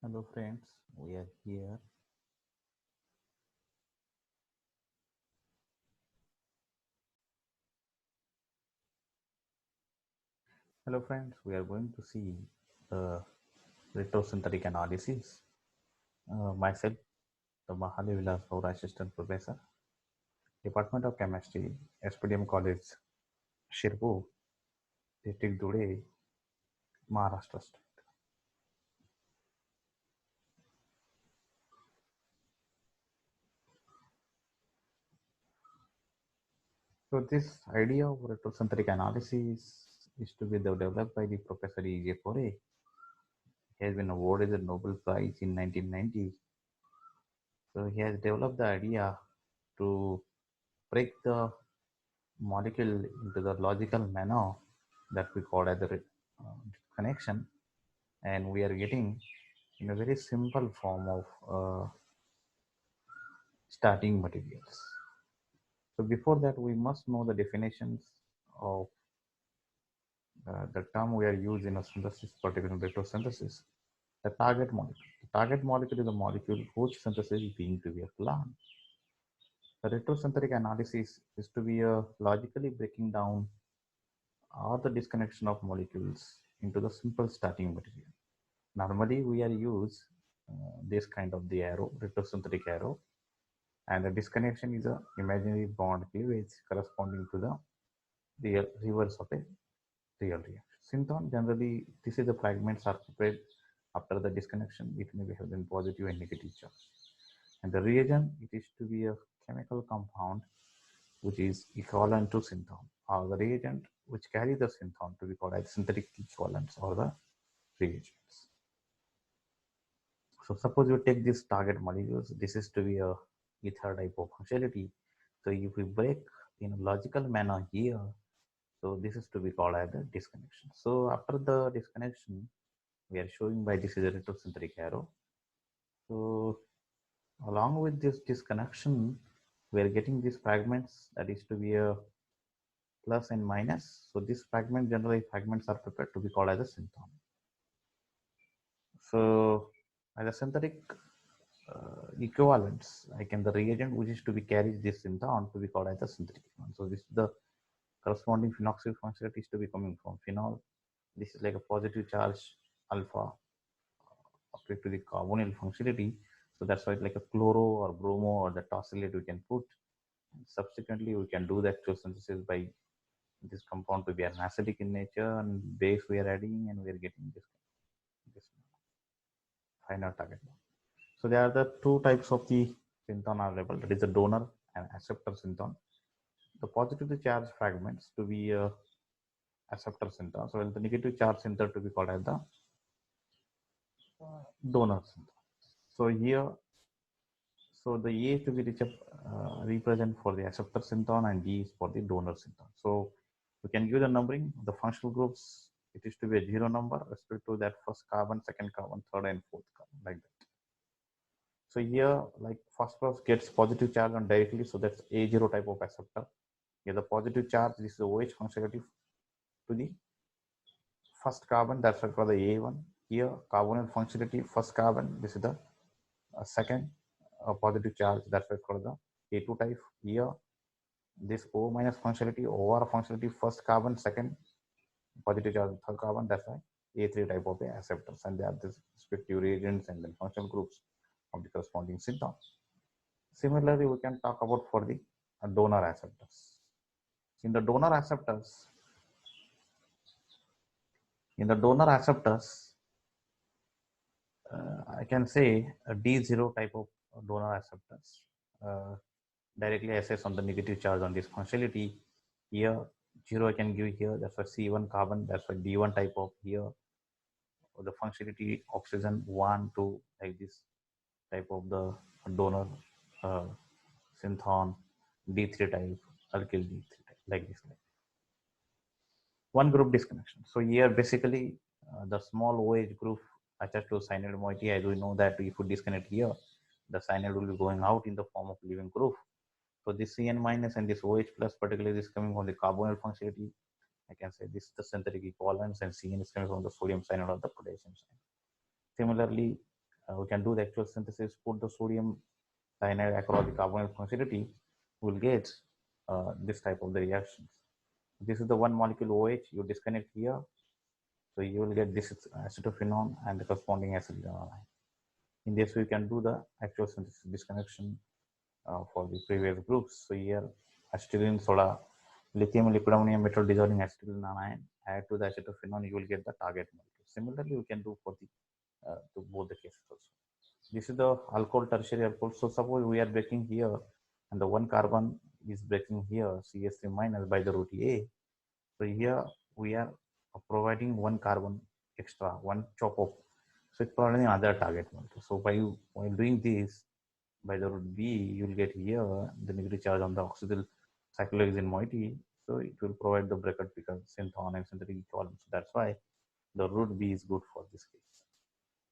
Hello friends, we are here. Hello friends, we are going to see the retrosynthetic analysis. Myself, the Mahali Vilas Gaur Assistant Professor, Department of Chemistry, SPDM College, Shirpur, District Dhude, Maharashtra State. So this idea of retrosynthetic analysis is to be developed by the Professor E.J. Kore. He has been awarded the Nobel Prize in 1990. So he has developed the idea to break the molecule into the logical manner that we call as a connection, and we are getting in a very simple form of starting materials. So before that we must know the definitions of the term we are using in a synthesis, particularly retrosynthesis. The target molecule, is a molecule whose synthesis is being to be a plant. The retrosynthetic analysis is to be a logically breaking down or the disconnection of molecules into the simple starting material. Normally, we are use this kind of the arrow, retrosynthetic arrow, and the disconnection is a imaginary bond cleavage corresponding to the real reverse of a real reaction. Synthon generally, this is the fragments are prepared after the disconnection. It may be having positive and negative charge. And the reagent, it is to be a chemical compound which is equivalent to synthon, or the reagent which carry the synthon to be called as synthetic equivalents or the reagents. So suppose you take this target molecules, this is to be a ether type of functionality. So if we break in a logical manner here, so this is to be called as the disconnection. So after the disconnection, we are showing by this is a retrosynthetic arrow. So along with this disconnection, we are getting these fragments that is to be a plus and minus. So these fragments, generally fragments are prepared to be called as a synthon. So as a synthetic equivalents, like in the reagent which is to be carried this synthon to be called as a synthetic equivalent. So this is the corresponding phenoxyl functionality is to be coming from phenol. This is like a positive charge alpha applied to the carbonyl functionality. So that's why it's like a chloro or bromo or the tosylate we can put. And subsequently, we can do the actual synthesis by this compound to be an acidic in nature and base we are adding and we are getting this final target. So there are the two types of the synthon are available. That is the donor and acceptor synthon. The positively charged fragments to be a acceptor synthon. So the negative charge synthon to be called as the donor synthon. So here, so the A to be represent for the acceptor synthon and D is for the donor synthon. So we can give the numbering. The functional groups, it is to be a zero number respect to that first carbon, second carbon, third and fourth carbon, like that. So here, like phosphorus gets positive charge on directly, so that's A0 type of acceptor. Here the positive charge, this is the OH functionality to the first carbon, that's for the A1. Here carbonyl functionality, first carbon, this is the second positive charge, that's why for the A2 type. Here this O minus functionality, OR functionality, first carbon, second positive charge, third carbon, that's why A3 type of the acceptors, and they have this respective reagents and then functional groups of the corresponding synthon. Similarly, we can talk about for the donor acceptors. In the donor acceptors, in the donor acceptors, I can say a D0 type of donor acceptors directly assess on the negative charge on this functionality. Here, 0 I can give here, that's why C1 carbon, that's why D1 type of here, the functionality oxygen 1, 2, like this type of the donor uh, synthon, D3 type, alkyl D3 type, like this. One group disconnection. So here basically the small OH group attached to cyanide moiety, as we know that if you disconnect here, the cyanide will be going out in the form of living group. So this Cn minus and this OH plus, particularly this coming from the carbonyl functionality, I can say this is the synthetic equivalents, and Cn is coming from the sodium cyanide or the potassium cyanide. Similarly, we can do the actual synthesis, put the sodium cyanide across the carbonyl functionality, we'll get this type of the reactions. This is the one molecule OH, you disconnect here, so you will get this acetophenone and the corresponding acetyl. In this, we can do the actual synthesis disconnection for the previous groups. So here, acetylene soda, lithium liquid ammonium metal dissolving acetylene anion, add to the acetophenone, you will get the target molecule. Similarly, we can do for the to both the cases also. This is the alcohol, tertiary alcohol. So suppose we are breaking here, and the one carbon is breaking here, CH3 minus by the root A. So here we are providing one carbon extra, one chop off. So it's providing another target molecule. So while doing this, by the root B, you will get here the negative charge on the oxygen cyclohexane moiety. So it will provide the bracket because synthon and synthetic equivalent. So that's why the root B is good for this case.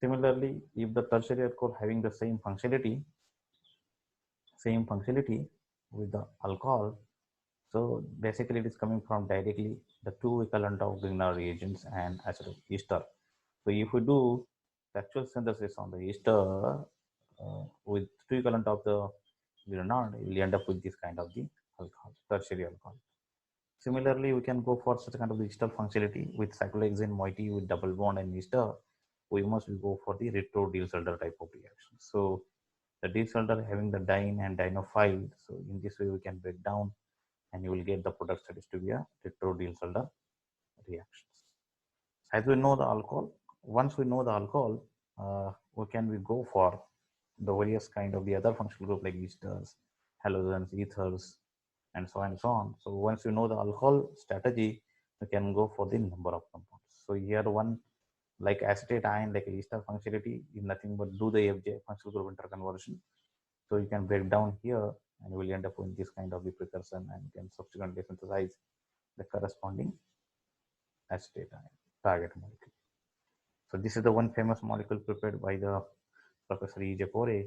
Similarly, if the tertiary alcohol having the same functionality with the alcohol, so basically it is coming from directly the two equivalent of Grignard reagents and acetic ester. So if we do the actual synthesis on the ester with two equivalent of the Grignard, you will end up with this kind of the alcohol, tertiary alcohol. Similarly, we can go for such kind of the ester functionality with cyclohexane moiety with double bond and ester. We must go for the retro-Diels-Alder type of reaction. So the Diels-Alder having the diene and dienophile. So in this way, we can break down and you will get the products that is to be a retro-Diels-Alder reactions. As we know the alcohol, once we know the alcohol, we go for the various kind of the other functional group like esters, halogens, ethers, and so on and so on. So once you know the alcohol strategy, you can go for the number of compounds. So here one like acetate ion, like ester functionality is nothing but do the FJ functional group interconversion. So you can break down here and you will end up with this kind of the precursor and you can subsequently synthesize the corresponding acetate ion target molecule. So this is the one famous molecule prepared by the Professor E.J. Corey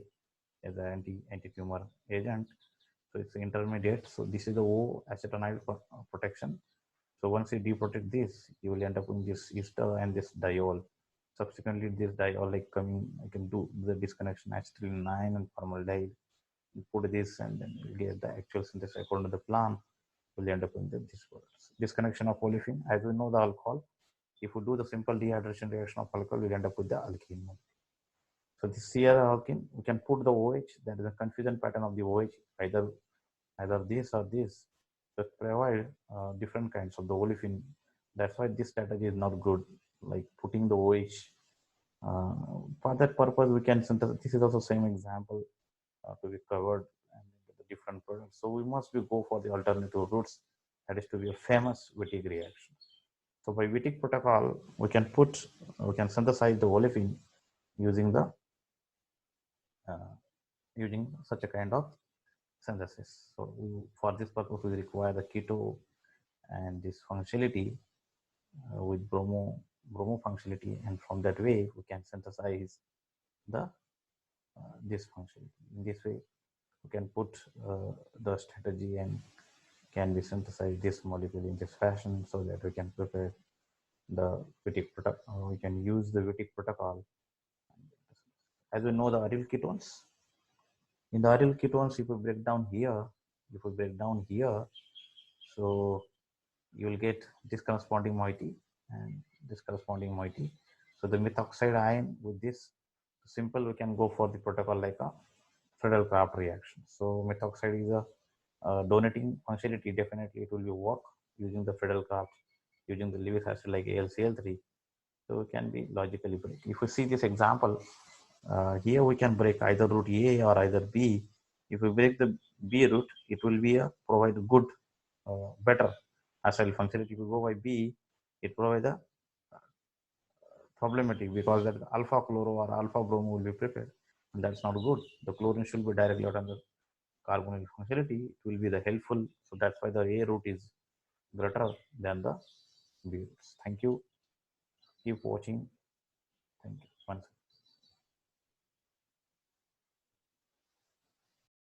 as an anti-tumor agent. So it's intermediate. So this is the O acetonide protection. So once you deprotect this, you will end up with this ester and this diol. Subsequently, this diol like coming, I can do the disconnection acetylene 9 and formaldehyde. You put this and then you get the actual synthesis according to the plan. Will end up in this products. Disconnection of olefin. As we know the alcohol, if we do the simple dehydration reaction of alcohol, we'll end up with the alkene. So this here alkene, we can put the OH. That is a confusion pattern of the OH, either this or this. So provide different kinds of the olefin. That's why this strategy is not good. Like putting the OH. For that purpose, we can synthesize. This is also same example to be covered and the different products. So we must go for the alternative routes. That is to be a famous Wittig reaction. So by Wittig protocol, we can synthesize the olefin using the using such a kind of synthesis. So for this purpose, we require the keto and this functionality with bromo functionality, and from that way we can synthesize the this functionality. In this way, we can put the strategy and can be synthesized this molecule in this fashion so that we can prepare the Wittig protocol. We can use the Wittig protocol. As we know the aryl ketones. In the aryl ketones, if we break down here, so you will get this corresponding moiety and this corresponding moiety. So the methoxide ion with this simple, we can go for the protocol like a Friedel-Crafts reaction. So methoxide is a donating functionality. Definitely, it will be work using the Friedel-Crafts, using the Lewis acid like AlCl3. So it can be logically break. If we see this example, here we can break either root A or either B. If we break the B root, it will be provide good, better acyl functionality. If we go by B, it provides a problematic because that alpha chloro or alpha bromo will be prepared, and that's not good. The chlorine should be directly out on the carbonyl functionality. It will be the helpful. So that's why the A root is greater than the B roots. Thank you. Keep watching. Thank you. Once